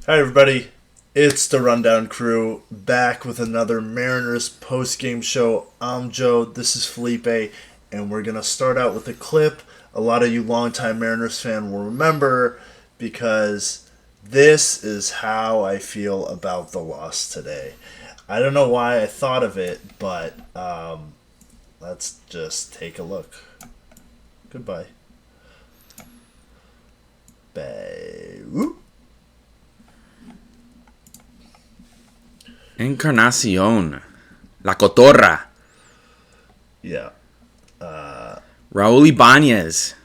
Hi everybody, it's the Rundown Crew back with another Mariners post-game show. I'm Joe, this is Felipe, and we're going to start out with a clip a lot of you longtime Mariners fan will remember because this is how I feel about the loss today. I don't know why I thought of it, but let's just take a look. Goodbye. Bye. Whoop. Encarnacion. La Cotorra. Yeah. Raul Ibanez.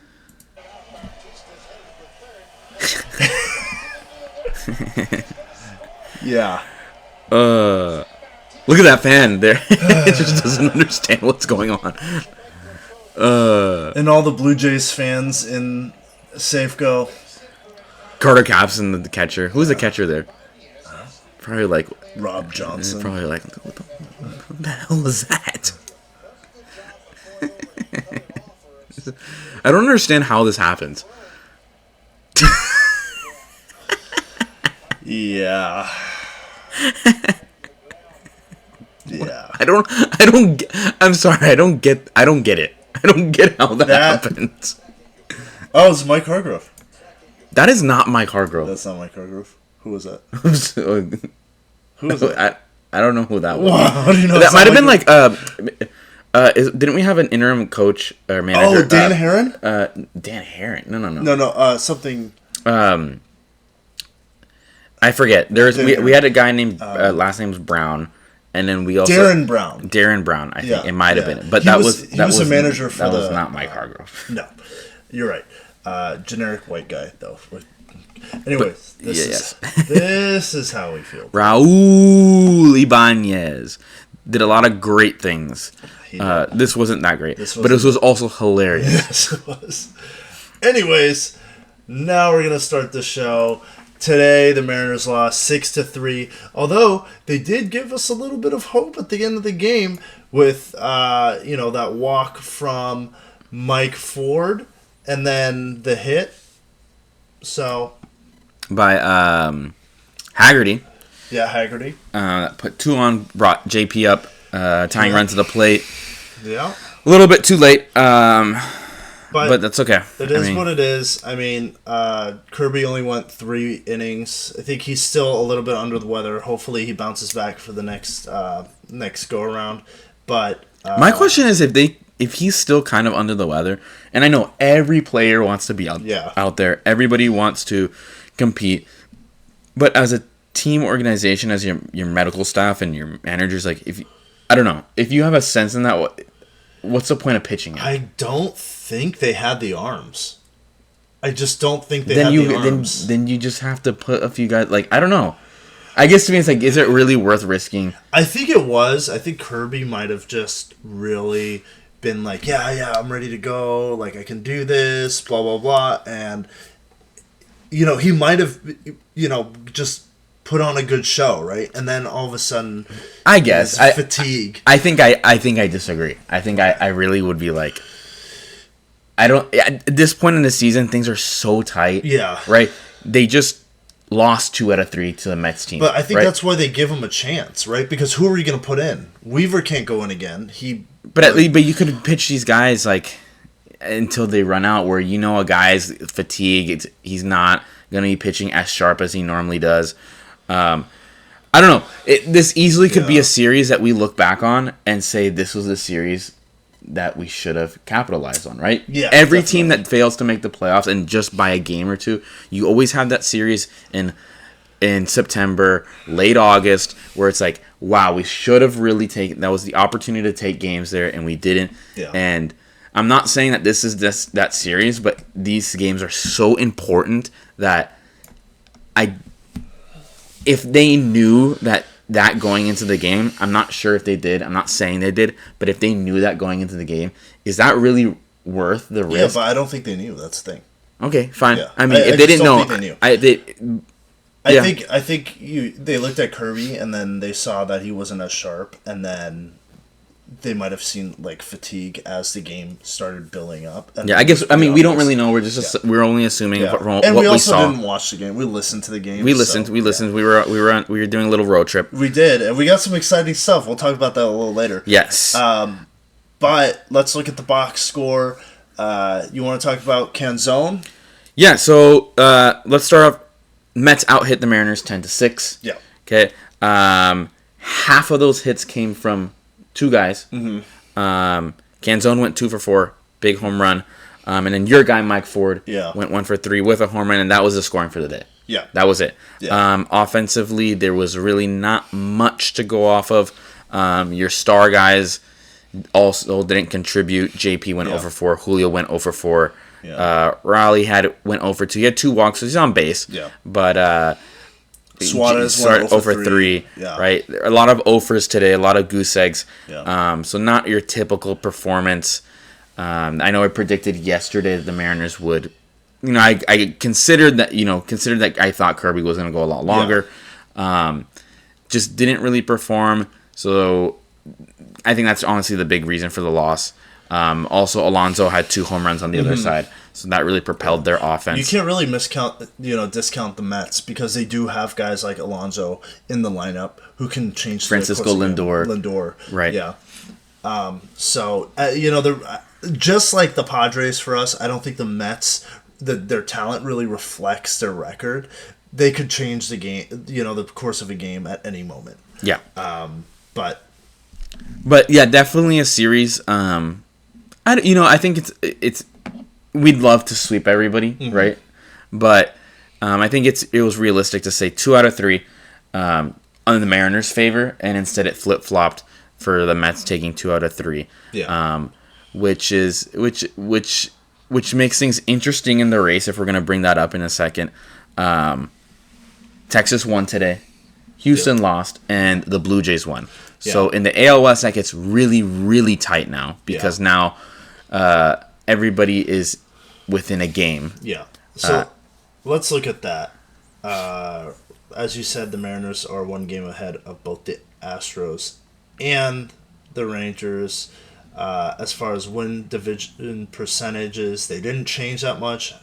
Yeah. Look at that fan there. It just doesn't understand what's going on. And all the Blue Jays fans in Safeco. Carter Capson, the catcher. Who's the catcher there? Probably like Rob Johnson. Probably like, what the hell was that? I don't understand how this happens. Yeah. Yeah. I'm sorry, I don't get it. I don't get how that happens. Oh, it's Mike Hargrove. That is not Mike Hargrove. That's not Mike Hargrove. Who was that? Who was it? I don't know who that was. Wow, how do you know that might have been like didn't we have an interim coach or manager? Oh, Dan Herron? Dan Herron. No. No, something. I forget. We had a guy named last name's Brown, and then we also Darren Brown. I think it might have been, but he was a manager for that was not Mike Hargrove. No, you're right. Generic white guy though. Anyways, this is how we feel. Raul Ibanez did a lot of great things. This wasn't that great, but this was also hilarious. Yes, it was. Anyways, now we're gonna start the show. Today, the Mariners lost 6-3. Although they did give us a little bit of hope at the end of the game with that walk from Mike Ford and then the hit. So by Haggerty. Yeah, Haggerty. Put 2 on, brought JP up, tying run to the plate. Yeah. A little bit too late, but that's okay. It is what it is. I mean, Kirby only went 3 innings. I think he's still a little bit under the weather. Hopefully he bounces back for the next go-around. But my question is if he's still kind of under the weather, and I know every player wants to be out there. Everybody wants to compete. But as a team organization, as your medical staff and your managers, like I don't know, if you have a sense in that, what's the point of pitching it? I don't think they had the arms. I just don't think they had the arms. Then you just have to put a few guys, like, I don't know. I guess to me it's like, is it really worth risking? I think it was. I think Kirby might have just really been like, yeah, I'm ready to go. Like, I can do this, blah, blah, blah. And, he might have, just put on a good show, right? And then all of a sudden, I guess fatigue. I think I disagree. I think I really would be like, I don't. At this point in the season, things are so tight. Yeah. Right. They just lost 2 out of 3 to the Mets team. But I think that's why they give him a chance, right? Because who are you going to put in? Weaver can't go in again. But you could pitch these guys like until they run out. Where a guy's fatigued. He's not going to be pitching as sharp as he normally does. I don't know. This easily could be a series that we look back on and say this was the series that we should have capitalized on, right? Yeah. Every team that fails to make the playoffs and just by a game or two, you always have that series in September, late August, where it's like, wow, we should have really taken. That was the opportunity to take games there, and we didn't. Yeah. And I'm not saying that this is that series, but these games are so important that if they knew that going into the game, I'm not sure if they did. I'm not saying they did, but if they knew that going into the game, is that really worth the risk? Yeah, but I don't think they knew. That's the thing. Okay, fine. Yeah. I mean, if they didn't know, think they knew. I think they looked at Kirby and then they saw that he wasn't as sharp, and then they might have seen like fatigue as the game started building up. And Yeah, I guess. I mean, we don't really know. We're just we're only assuming Yeah. from what And we we also saw. didn't watch the game. We listened to the game. We listened. We listened. We were doing a little road trip. We did, and we got some exciting stuff. We'll talk about that a little later. Yes. But let's look at the box score. You want to talk about Canzone? Yeah. So let's start off. Mets out hit the Mariners 10-6. Yeah. Okay. Half of those hits came from two guys. Mm-hmm. Canzone went 2 for 4, big home run, and then your guy Mike Ford went 1 for 3 with a home run, and that was the scoring for the day. Yeah. That was it. Yeah. Offensively, there was really not much to go off of. Your star guys also didn't contribute. JP went 0 for 4. Julio went 0 for 4. Yeah. Raleigh went 0 for 2. He had 2 walks, so he's on base. Yeah. But Suarez started went 0 for 3. Yeah. Right? A lot of offers today, a lot of goose eggs. Yeah. So not your typical performance. I know I predicted yesterday that the Mariners would. I considered that I thought Kirby was going to go a lot longer. Yeah. Just didn't really perform. So I think that's honestly the big reason for the loss. Also, Alonso had 2 home runs on the other side, so that really propelled their offense. You can't really discount the Mets because they do have guys like Alonso in the lineup who can change. Francisco Lindor. Lindor, right? Yeah. So they're just like the Padres for us. I don't think the Mets, their talent really reflects their record. They could change the game, the course of a game at any moment. Yeah. But yeah, definitely a series. I think it's we'd love to sweep everybody, right? But I think it was realistic to say 2 out of 3 on the Mariners' favor, and instead it flip flopped for the Mets taking 2 out of 3. Yeah. Which makes things interesting in the race if we're gonna bring that up in a second. Texas won today, Houston lost, and the Blue Jays won. Yeah. So in the AL West, that gets really, really tight now because now everybody is within a game. Yeah. So let's look at that. As you said, the Mariners are 1 game ahead of both the Astros and the Rangers. As far as win division percentages, they didn't change that much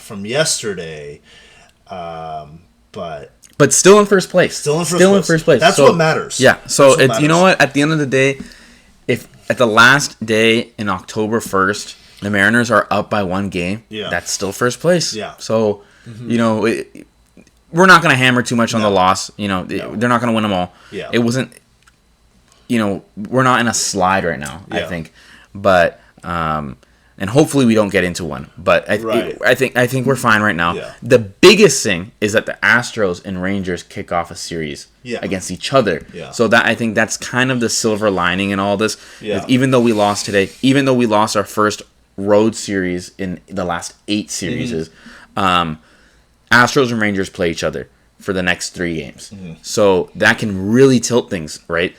from yesterday. But still in first place. Still in first place. That's what matters. Yeah. So you know what? At the end of the day, if at the last day in October 1st, the Mariners are up by 1 game, that's still first place. Yeah. So we're not going to hammer too much on the loss. They're not going to win them all. Yeah. It wasn't. We're not in a slide right now. I think, but. And hopefully we don't get into one, but I think we're fine right now. Yeah. The biggest thing is that the Astros and Rangers kick off a series against each other. Yeah. So that I think that's kind of the silver lining in all this. Yeah. Even though we lost today, even though we lost our first road series in the last 8 series, Astros and Rangers play each other for the next 3 games. So that can really tilt things, right?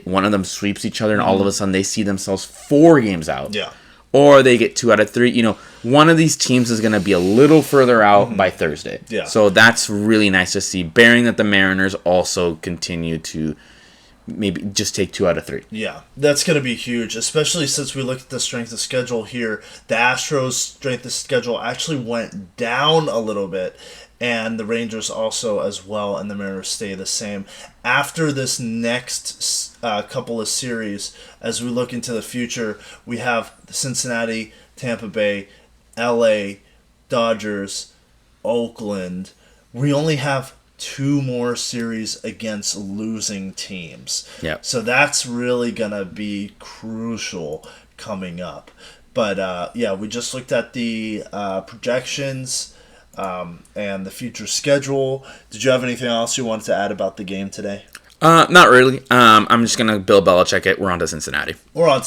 One of them sweeps each other, and all of a sudden they see themselves 4 games out. Yeah. Or they get 2 out of 3. One of these teams is going to be a little further out by Thursday. Yeah. So that's really nice to see, bearing that the Mariners also continue to maybe just take 2 out of 3. Yeah, that's going to be huge, especially since we look at the strength of schedule here. The Astros' strength of schedule actually went down a little bit, and the Rangers also as well, and the Mariners stay the same. After this next couple of series, as we look into the future, we have Cincinnati, Tampa Bay, LA, Dodgers, Oakland. We only have 2 more series against losing teams. Yep. So that's really going to be crucial coming up. But we just looked at the projections and the future schedule. Did you have anything else you wanted to add about the game today? Not really. I'm just going to Bill Belichick it. We're on to Cincinnati. And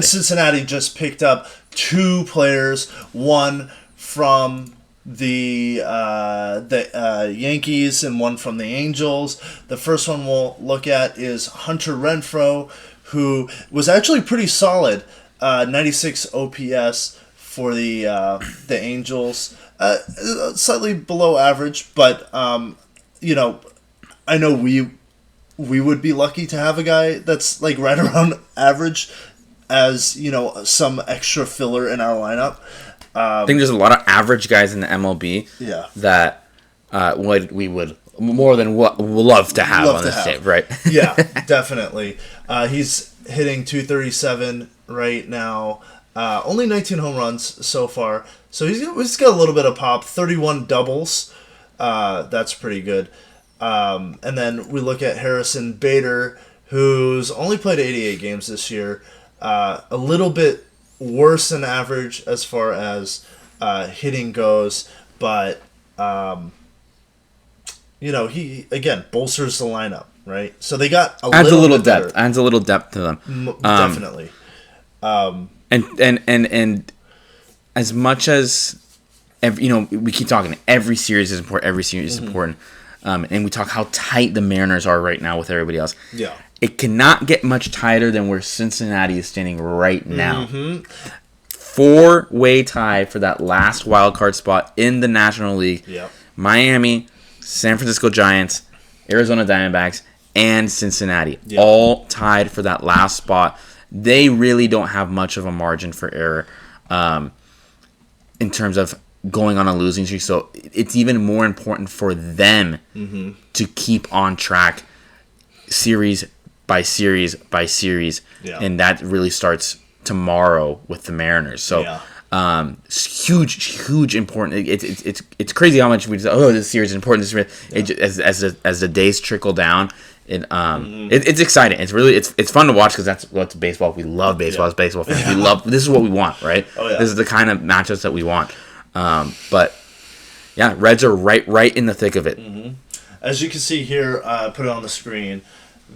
Cincinnati just picked up 2 players, one from the Yankees and one from the Angels. The first one we'll look at is Hunter Renfroe, who was actually pretty solid, 96 OPS for the Angels, slightly below average, but I know we we would be lucky to have a guy that's like right around average as, some extra filler in our lineup. I think there's a lot of average guys in the MLB that we would more than love to have on this team, right? Yeah, definitely. He's hitting .237 right now. Only 19 home runs so far. So he's got a little bit of pop. 31 doubles. That's pretty good. And then we look at Harrison Bader, who's only played 88 games this year. A little bit worse than average as far as hitting goes. But, he, again, bolsters the lineup, right? So they got adds a little depth. Adds a little depth to them. Definitely. And as much as we keep talking, every series is important. Every series is important, and we talk how tight the Mariners are right now with everybody else. Yeah, it cannot get much tighter than where Cincinnati is standing right now. 4-way tie for that last wild card spot in the National League. Yeah, Miami, San Francisco Giants, Arizona Diamondbacks, and Cincinnati all tied for that last spot. They really don't have much of a margin for error in terms of going on a losing streak. So it's even more important for them to keep on track series by series by series. Yeah. And that really starts tomorrow with the Mariners. So it's huge important. It's crazy how much we just, this series is important. As the days trickle down. It's exciting. It's really it's fun to watch because that's what's baseball. We love baseball as baseball fans. We love this is what we want, right? Oh, yeah. This is the kind of matchups that we want. But Reds are right in the thick of it. As you can see here, put it on the screen.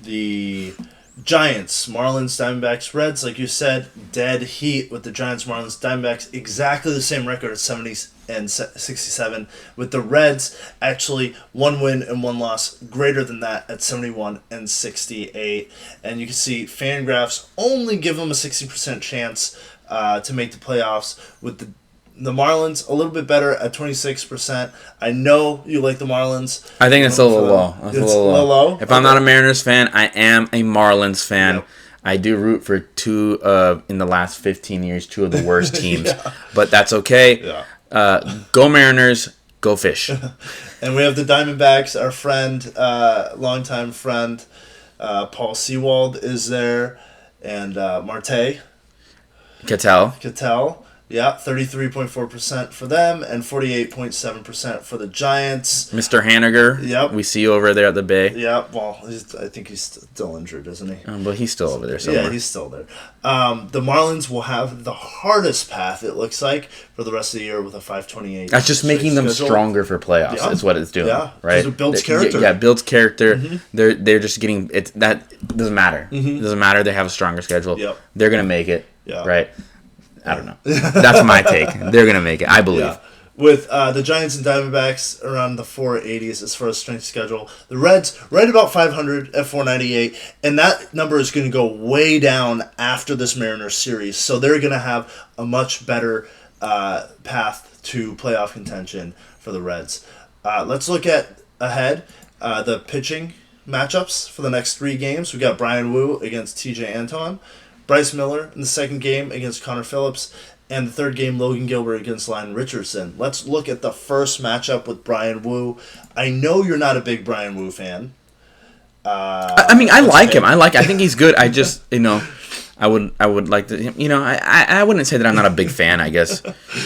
The Giants, Marlins, Diamondbacks, Reds, like you said, dead heat with the Giants, Marlins, Diamondbacks, exactly the same record at 70 and 67. With the Reds, actually 1 win and 1 loss, greater than that at 71 and 68. And you can see Fangraphs only give them a 60% chance to make the playoffs. With the Marlins, a little bit better at 26%. I know you like the Marlins. I think it's a little low. It's a little low. If I'm not a Mariners fan, I am a Marlins fan. Yep. I do root for two in the last 15 years, two of the worst teams. But that's okay. Yeah. Go Mariners, go Fish. And we have the Diamondbacks, our friend, longtime friend, Paul Sewald is there. And Marte. Cattell. Yeah, 33.4% for them and 48.7% for the Giants. Mr. Haniger, we see you over there at the Bay. Yeah, well, I think he's still injured, isn't he? But he's still over there somewhere. Yeah, he's still there. The Marlins will have the hardest path, it looks like, for the rest of the year with a 528. That's just making them stronger for playoffs. Yeah. Is what it's doing. Yeah, right. It builds character. Yeah, builds character. They're just getting it. That doesn't matter. It doesn't matter. They have a stronger schedule. Yep. They're gonna make it. Yeah. Right. I don't know. That's my take. They're going to make it, I believe. Yeah. With the Giants and Diamondbacks around the 480s as far as strength schedule. The Reds right about 500 at 498. And that number is going to go way down after this Mariners series. So they're going to have a much better path to playoff contention for the Reds. Let's look at ahead the pitching matchups for the next 3 games. We got Brian Wu against TJ Anton. Bryce Miller in the second game against Connor Phillips, and the third game, Logan Gilbert against Lyon Richardson. Let's look at the first matchup with Brian Wu. I know you're not a big Brian Wu fan. I like him. I think he's good. I just, I would like to, I wouldn't say that I'm not a big fan, I guess.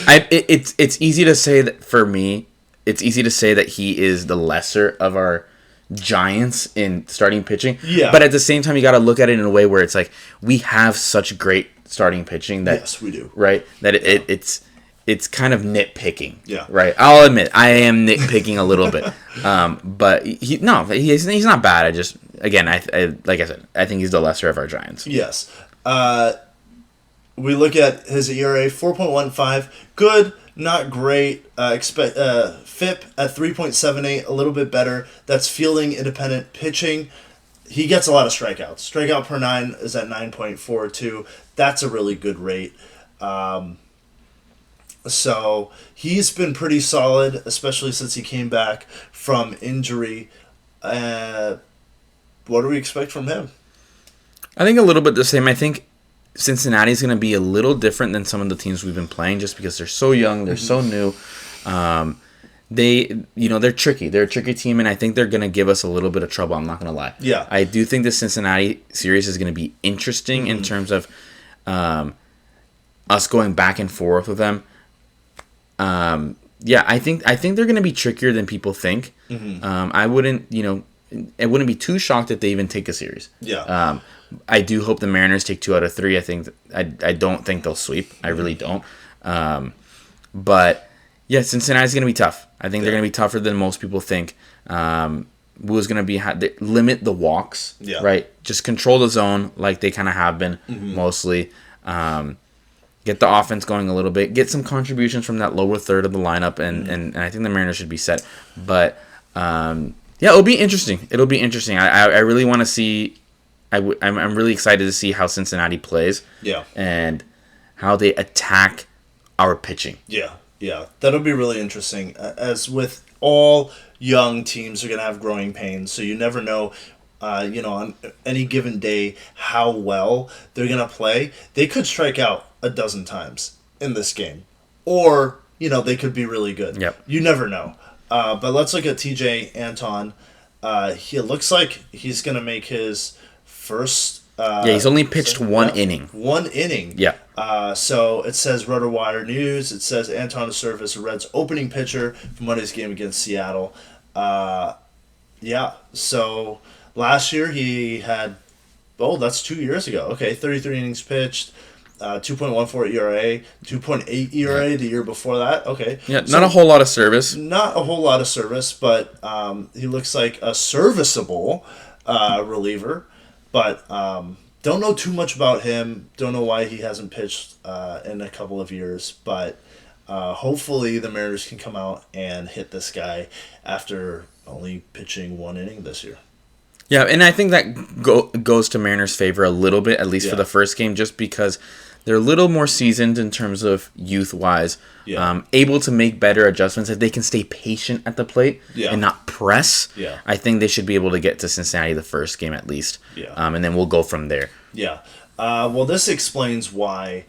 It's easy to say that for me, it's easy to say that he is the lesser of our Giants in starting pitching. Yeah. But at the same time, you got to look at it in a way where it's like we have such great starting pitching that yes, we do. Right? That it's kind of nitpicking. Yeah. Right. I'll admit I am nitpicking a little bit. But he's not bad. I just again I like I said I think he's the lesser of our Giants. Yes. We look at his ERA 4.15. Good. Not great. FIP at 3.78, a little bit better. That's fielding independent pitching. He gets a lot of strikeouts. Strikeout per 9 is at 9.42. That's a really good rate. So he's been pretty solid, especially since he came back from injury. what do we expect from him? I think a little bit the same. I think Cincinnati's going to be a little different than some of the teams we've been playing just because they're so young, they're so new. They're tricky. They're a tricky team, and I think they're going to give us a little bit of trouble. I'm not going to lie. Yeah. I do think the Cincinnati series is going to be interesting in terms of us going back and forth with them. I think they're going to be trickier than people think. I wouldn't be too shocked if they even take a series. Yeah. I do hope the Mariners take 2 out of 3. I don't think they'll sweep. I really don't. But yeah, Cincinnati's going to be tough. I think they're going to be tougher than most people think. Who's going to be limit the walks, right? Just control the zone like they kind of have been mostly. Get the offense going a little bit. Get some contributions from that lower third of the lineup, and I think the Mariners should be set. But it'll be interesting. It'll be interesting. I really want to see. I'm really excited to see how Cincinnati plays. Yeah. And how they attack our pitching. Yeah. That'll be really interesting. As with all young teams are going to have growing pains, so you never know, on any given day how well they're going to play. They could strike out a dozen times in this game. Or, they could be really good. Yep. You never know. But let's look at TJ Anton. He looks like he's going to make his first... he's only pitched one inning. One inning. Yeah. So it says RotoWire News. It says Anton to serve as the Reds' opening pitcher for Monday's game against Seattle. So last year he had... Oh, that's 2 years ago. Okay, 33 innings pitched. 2.14 ERA, 2.8 ERA the year before that. Okay. Yeah, so not a whole lot of service. Not a whole lot of service, but he looks like a serviceable reliever. But don't know too much about him. Don't know why he hasn't pitched in a couple of years. But hopefully the Mariners can come out and hit this guy after only pitching one inning this year. Yeah, and I think that goes to Mariners' favor a little bit, at least for the first game, just because they're a little more seasoned in terms of youth-wise, able to make better adjustments. If they can stay patient at the plate and not press, I think they should be able to get to Cincinnati the first game at least, and then we'll go from there. Yeah. Well, this explains why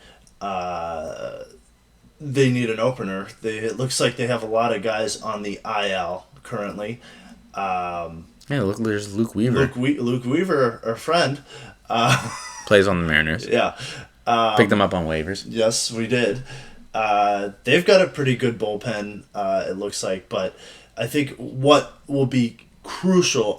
they need an opener. It looks like they have a lot of guys on the IL currently. Yeah, look, there's Luke Weaver. Luke Weaver, our friend. Plays on the Mariners. Yeah. Picked them up on waivers. Yes, we did. They've got a pretty good bullpen, it looks like. But I think what will be crucial,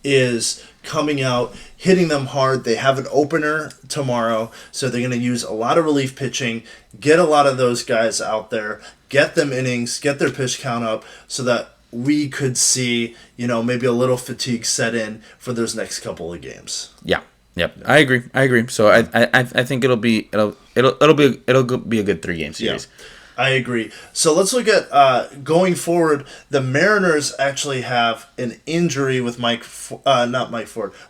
is coming out, hitting them hard. They have an opener tomorrow, so they're going to use a lot of relief pitching, get a lot of those guys out there, get them innings, get their pitch count up so that we could see, maybe a little fatigue set in for those next couple of games. Yeah. Yep. I agree. So I think it'll be a good 3-game series. Yeah. I agree. So let's look at going forward. The Mariners actually have an injury with Mike Ford.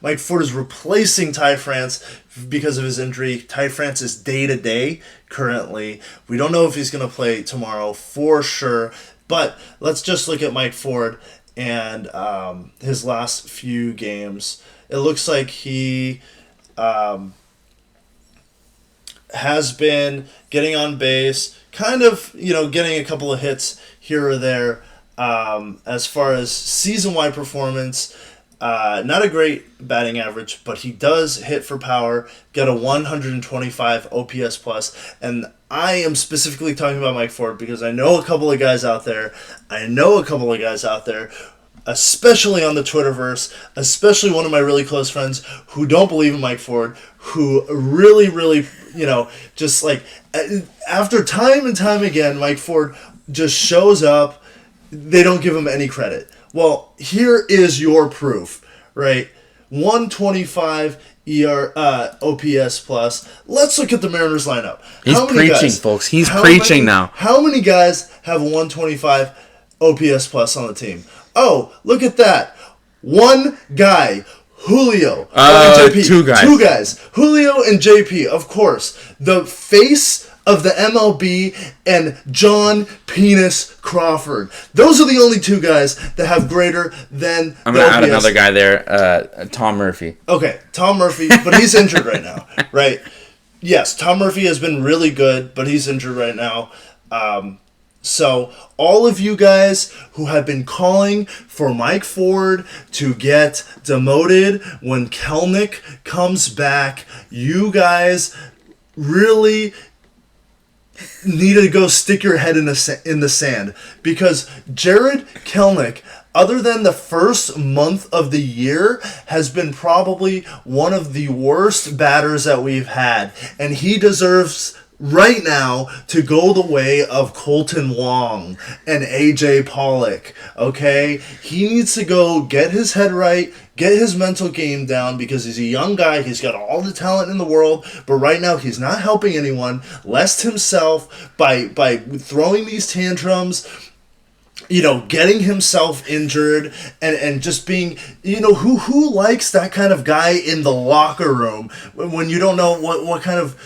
Mike Ford is replacing Ty France because of his injury. Ty France is day-to-day currently. We don't know if he's going to play tomorrow for sure. But let's just look at Mike Ford and his last few games. It looks like he has been getting on base, kind of, getting a couple of hits here or there. As far as season-wide performance, not a great batting average, but he does hit for power, got a 125 OPS plus, and I am specifically talking about Mike Ford because I know a couple of guys out there, especially on the Twitterverse, especially one of my really close friends who don't believe in Mike Ford, who really, really, just like, after time and time again, Mike Ford just shows up. They don't give him any credit. Well, here is your proof, right? 125 OPS plus. Let's look at the Mariners lineup. He's preaching, folks. He's preaching now. How many guys have 125 OPS plus on the team? Oh, look at that. One guy, Julio. Two guys. Julio and JP, of course. The face of the MLB and John Penis Crawford. Those are the only two guys that have greater than I'm going to add another guy there, Tom Murphy. Okay, Tom Murphy, but he's injured right now, right? Yes, Tom Murphy has been really good, but he's injured right now. So all of you guys who have been calling for Mike Ford to get demoted when Kelenic comes back, you guys really need to go stick your head in the sand, because Jared Kelenic, other than the first month of the year, has been probably one of the worst batters that we've had, and he deserves right now to go the way of Colton Wong and AJ Pollock. Okay, he needs to go get his head right, get his mental game down, because he's a young guy. He's got all the talent in the world, but right now he's not helping anyone, less himself, by throwing these tantrums, getting himself injured, and just being, who likes that kind of guy in the locker room when you don't know what kind of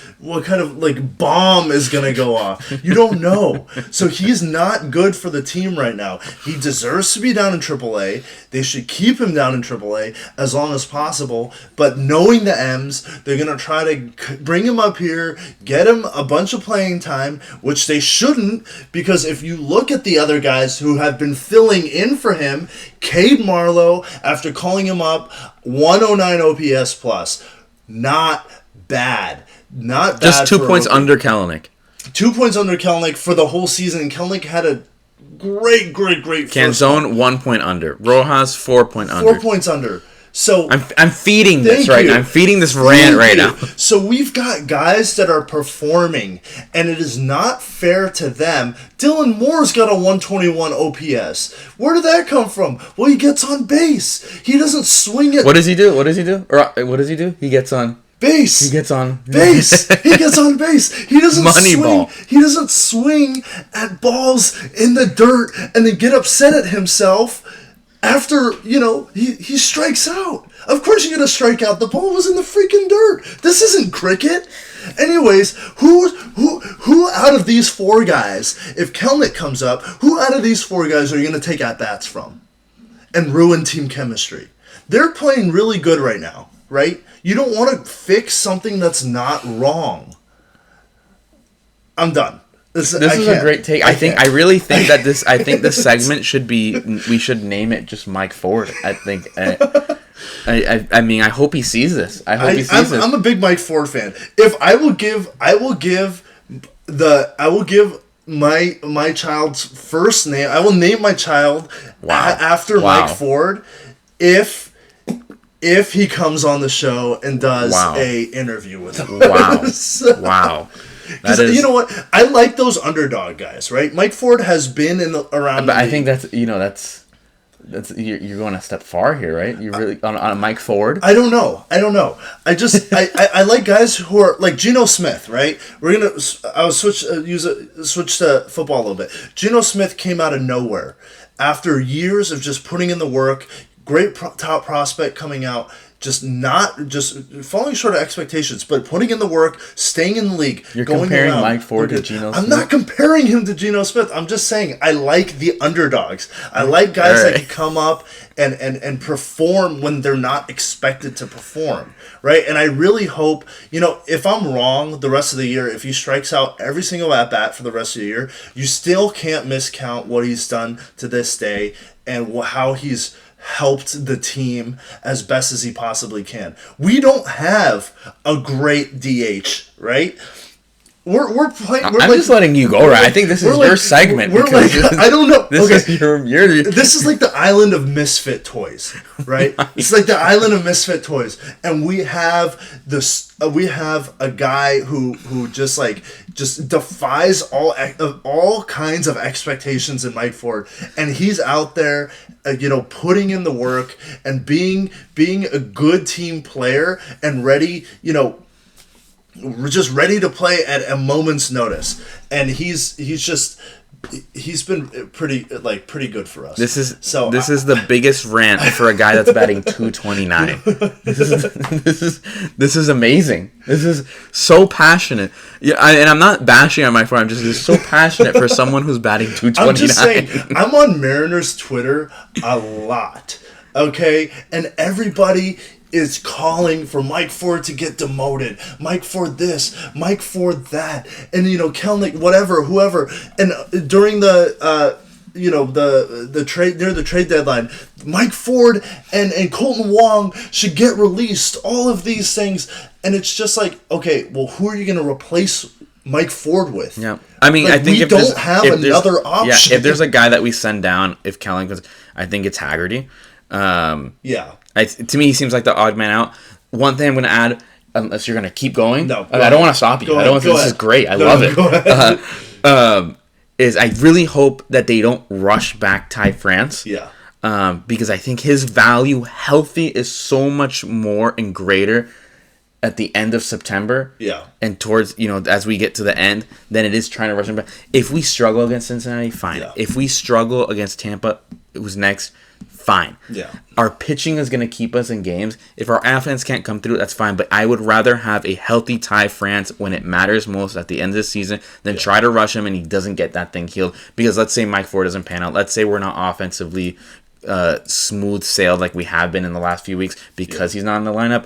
like bomb is gonna go off. You don't know. So he's not good for the team right now. He deserves to be down in AAA. They should keep him down in AAA as long as possible. But knowing the M's, they're gonna try to bring him up here, get him a bunch of playing time, which they shouldn't, because if you look at the other guys who have been filling in for him, Cade Marlowe, after calling him up, 109 OPS plus, not bad. Not bad. Just 2 points under Kelenic. 2 points under Kelenic for the whole season. And Kelenic had a great Canzone, 1 point under. Rojas, 4 point under. 4 points under. So I'm feeding this right now. I'm feeding this rant right now. So we've got guys that are performing, and it is not fair to them. Dylan Moore's got a 121 OPS. Where did that come from? Well, he gets on base. He doesn't swing it. What does he do? Or what does he do? He gets on base. He gets on base. He gets on base. He doesn't Moneyball. He doesn't swing at balls in the dirt and then get upset at himself after, he strikes out. Of course you're going to strike out. The ball was in the freaking dirt. This isn't cricket. Anyways, who out of these four guys, if Kelenic comes up, who out of these four guys are you going to take at-bats from and ruin team chemistry? They're playing really good right now, right? You don't want to fix something that's not wrong. I'm done. This is a great take. I really think that this segment we should name it just Mike Ford. I think. I mean, I hope he sees this. I'm a big Mike Ford fan. If I will give my child's first name. I will name my child after Mike Ford if he comes on the show and does a interview with him. Wow. Because you know what? I like those underdog guys, right? Mike Ford has been around. But I think that's you're going a step far here, right? You're really on Mike Ford. I don't know. I just I like guys who are like Geno Smith, right? I'll switch to football a little bit. Geno Smith came out of nowhere after years of just putting in the work. Great top prospect coming out. Just falling short of expectations, but putting in the work, staying in the league. You're comparing Mike Ford to Geno Smith? I'm not comparing him to Geno Smith. I'm just saying I like the underdogs. I like guys that can come up and perform when they're not expected to perform, right? And I really hope, if I'm wrong the rest of the year, if he strikes out every single at-bat for the rest of the year, you still can't miscount what he's done to this day and how he's helped the team as best as he possibly can. We don't have a great DH, right? We're playing. I'm just letting you go, right? I think this is your segment. I don't know. This is This is like the island of misfit toys, right? It's like the island of misfit toys, and we have this. We have a guy who just defies all kinds of expectations in Mike Ford, and he's out there, putting in the work and being a good team player and ready, we're just ready to play at a moment's notice. And he's just he's been pretty good for us. This is the biggest rant for a guy that's batting 229. This is amazing. This is so passionate. Yeah, and I'm not bashing on Mike Ford. I'm just so passionate for someone who's batting 229. I'm just saying. I'm on Mariners Twitter a lot. Okay, and everybody is calling for Mike Ford to get demoted. Mike Ford this, Mike Ford that, and Kelnick, whatever, whoever. And during the the trade near the trade deadline, Mike Ford and Colton Wong should get released. All of these things, and it's just like, okay, well, who are you going to replace Mike Ford with? Yeah, I mean, I think we don't have another option. Yeah, if there's a guy that we send down, if Kelnick was, I think it's Haggerty. Yeah. To me, he seems like the odd man out. One thing I'm going to add, unless you're going to keep going. No, I don't want to stop you. This is great. I love it. Is I really hope that they don't rush back Ty France. Yeah. Because I think his value healthy is so much more and greater at the end of September. Yeah. And towards, as we get to the end, than it is trying to rush him back. If we struggle against Cincinnati, fine. Yeah. If we struggle against Tampa, who's next, fine. Yeah. Our pitching is going to keep us in games. If our offense can't come through, that's fine. But I would rather have a healthy Ty France when it matters most at the end of the season than try to rush him and he doesn't get that thing healed. Because let's say Mike Ford doesn't pan out. Let's say we're not offensively smooth sailed like we have been in the last few weeks because he's not in the lineup.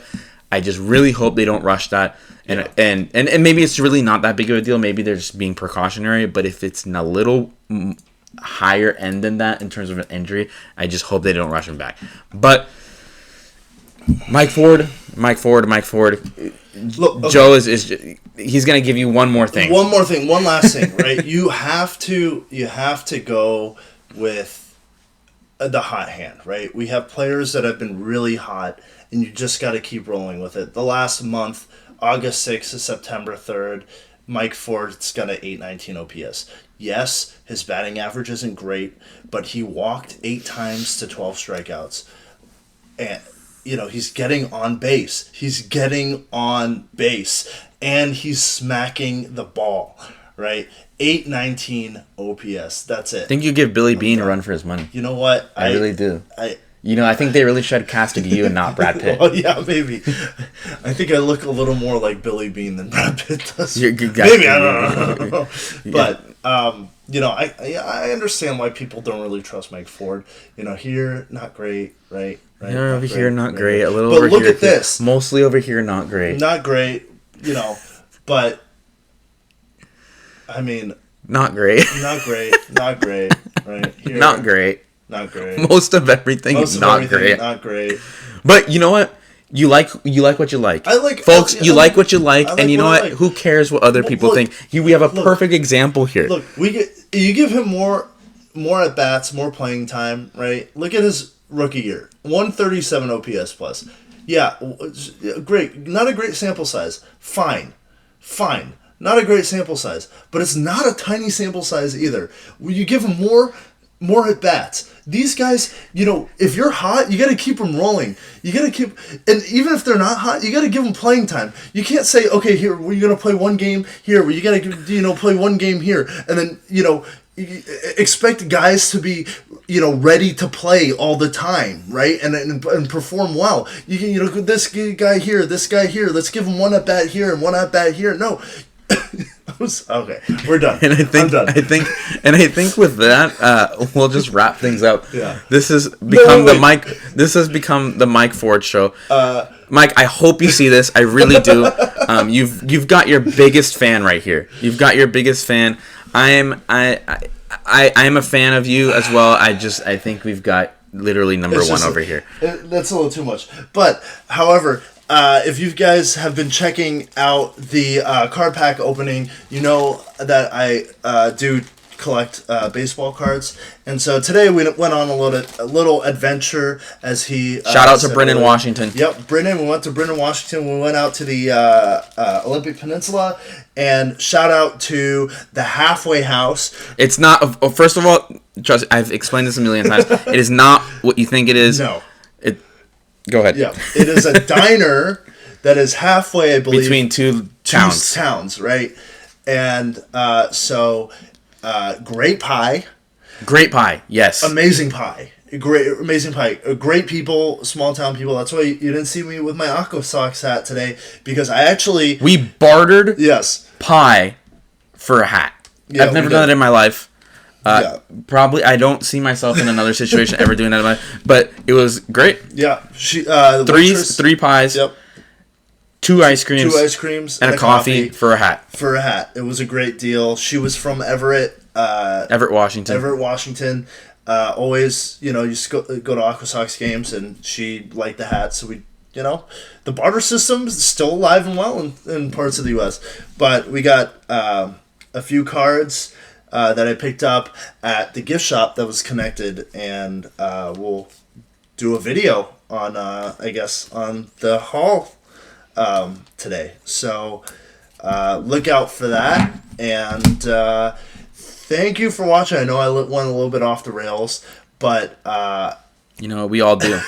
I just really hope they don't rush that. And maybe it's really not that big of a deal. Maybe they're just being precautionary. But if it's in a little higher end than that in terms of an injury, I just hope they don't rush him back. But Mike Ford. Look, okay. Joe is he's gonna give you one last thing, right? You have to go with the hot hand, right? We have players that have been really hot, and you just got to keep rolling with it. The last month, August 6th to September 3rd, Mike Ford's got an 819 OPS. Yes, his batting average isn't great, but he walked 8 times to 12 strikeouts. And, he's getting on base. And he's smacking the ball, right? 819 OPS. That's it. I think you give Billy Beane a run for his money. You know what? I really do. I think they really should have casted you and not Brad Pitt. Well, yeah, maybe. I think I look a little more like Billy Beane than Brad Pitt does. Maybe, I don't know. But, I understand why people don't really trust Mike Ford. Here, not great, right? Over here, not great. A little but over look here. At this. Mostly over here, not great. Not great, but, I mean... Not great. Not great, right? Here, not great. Not great. Most of everything is not great. Not great. But you know what? You like what you like. I like, folks. You like what you like, and you know what? Who cares what other people think? We have a perfect example here. Look, you give him more at bats, more playing time, right? Look at his rookie year, 137 OPS plus. Yeah, great. Not a great sample size. Fine. Not a great sample size, but it's not a tiny sample size either. You give him more at bats. These guys, if you're hot, you got to keep them rolling. You got to keep, and even if they're not hot, you got to give them playing time. You can't say, okay, here we're gonna play one game here. You got to, play one game here, and then expect guys to be, ready to play all the time, right? And perform well. This guy here, this guy here. Let's give him one at bat here and one at bat here. No. Okay, we're done. And I think with that, we'll just wrap things up. Yeah. This has become the Mike Ford show. Mike, I hope you see this. I really do. You've got your biggest fan right here. You've got your biggest fan. I am a fan of you as well. I think we've got literally number one over here. That's a little too much. But however, if you guys have been checking out the card pack opening, you know that I do collect baseball cards, and so today we went on a little adventure as he shout out to Brendan Washington. Yep, Brendan. We went to Brendan Washington. We went out to the Olympic Peninsula, and shout out to the Halfway House. It's not. First of all, trust. I've explained this a million times. It is not what you think it is. No. Go ahead. Yeah, it is a diner that is halfway, I believe, between two towns, right? And so Great pie. Great pie. Yes. Amazing pie. Amazing pie. Great people, small town people. That's why you didn't see me with my Aqua Sox hat today, because I actually... We bartered Yes. pie for a hat. Yeah, I've never done it in my life. Probably, I don't see myself in another situation ever doing that in my life. But it was great. Yeah. Three pies. Yep. Two ice creams. And a coffee for a hat. For a hat. It was a great deal. She was from Everett. Everett, Washington. Always, used to go to Aqua Sox games, and she liked the hat, so we, the barter system is still alive and well in parts of the U.S. But we got a few cards that I picked up at the gift shop that was connected, and we'll do a video on, on the haul today. So look out for that, and thank you for watching. I know I went a little bit off the rails, but we all do.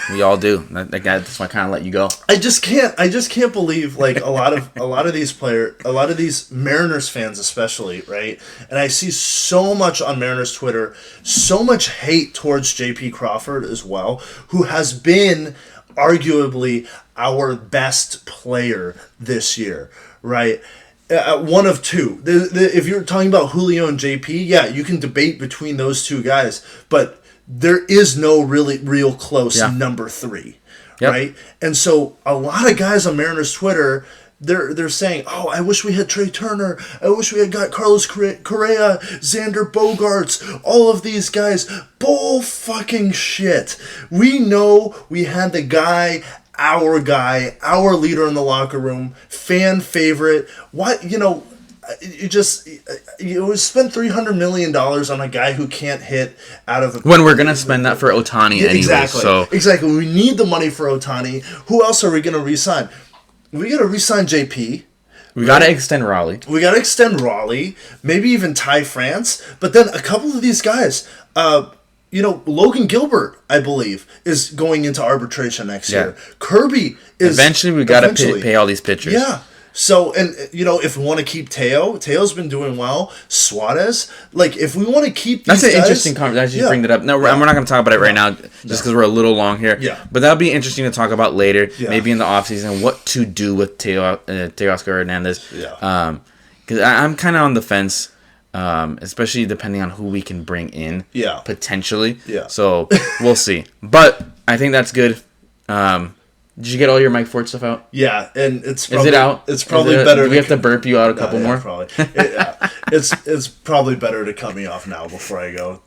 That's why I kind of let you go. I just can't believe like a lot of these Mariners fans especially, right? And I see so much on Mariners Twitter, so much hate towards JP Crawford as well, who has been arguably our best player this year, right? One of two. If you're talking about Julio and JP, yeah, you can debate between those two guys, but there is no real close number three, right? And so a lot of guys on Mariners Twitter, they're saying, "Oh, I wish we had Trey Turner. I wish we had got Carlos Correa, Xander Bogaerts, all of these guys." Bull fucking shit. We know we had the guy, our leader in the locker room, fan favorite. What, you spend $300 million on a guy who can't hit out of when we're gonna spend that for Ohtani anyway. Exactly. We need the money for Ohtani. Who else are we gonna re-sign? We gotta re-sign JP. We gotta extend Raleigh. Maybe even Ty France. But then a couple of these guys. Logan Gilbert, I believe, is going into arbitration next year. Kirby is... Eventually, we got to pay all these pitchers. Yeah. So, and, if we want to keep Teo's been doing well. Suarez, if we want to keep these That's an interesting conversation. You bring that up. No, we're not going to talk about it right now just because we're a little long here. Yeah. But that'll be interesting to talk about later, maybe in the offseason, what to do with Teoscar Hernandez. Yeah. Because I'm kind of on the fence. Especially depending on who we can bring in, potentially. Yeah. So we'll see. But I think that's good. Did you get all your Mike Ford stuff out? Yeah, and it's probably, is it out? It's probably better. Do we have to burp you out a couple more? Probably. It's probably better to cut me off now before I go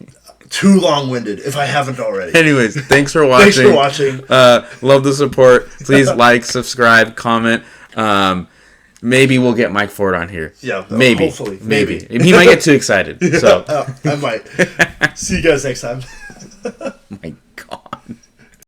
too long-winded if I haven't already. Anyways, thanks for watching. Love the support. Please like, subscribe, comment. Maybe we'll get Mike Ford on here. Yeah, maybe. Hopefully. Maybe. He might get too excited. So I might. See you guys next time. My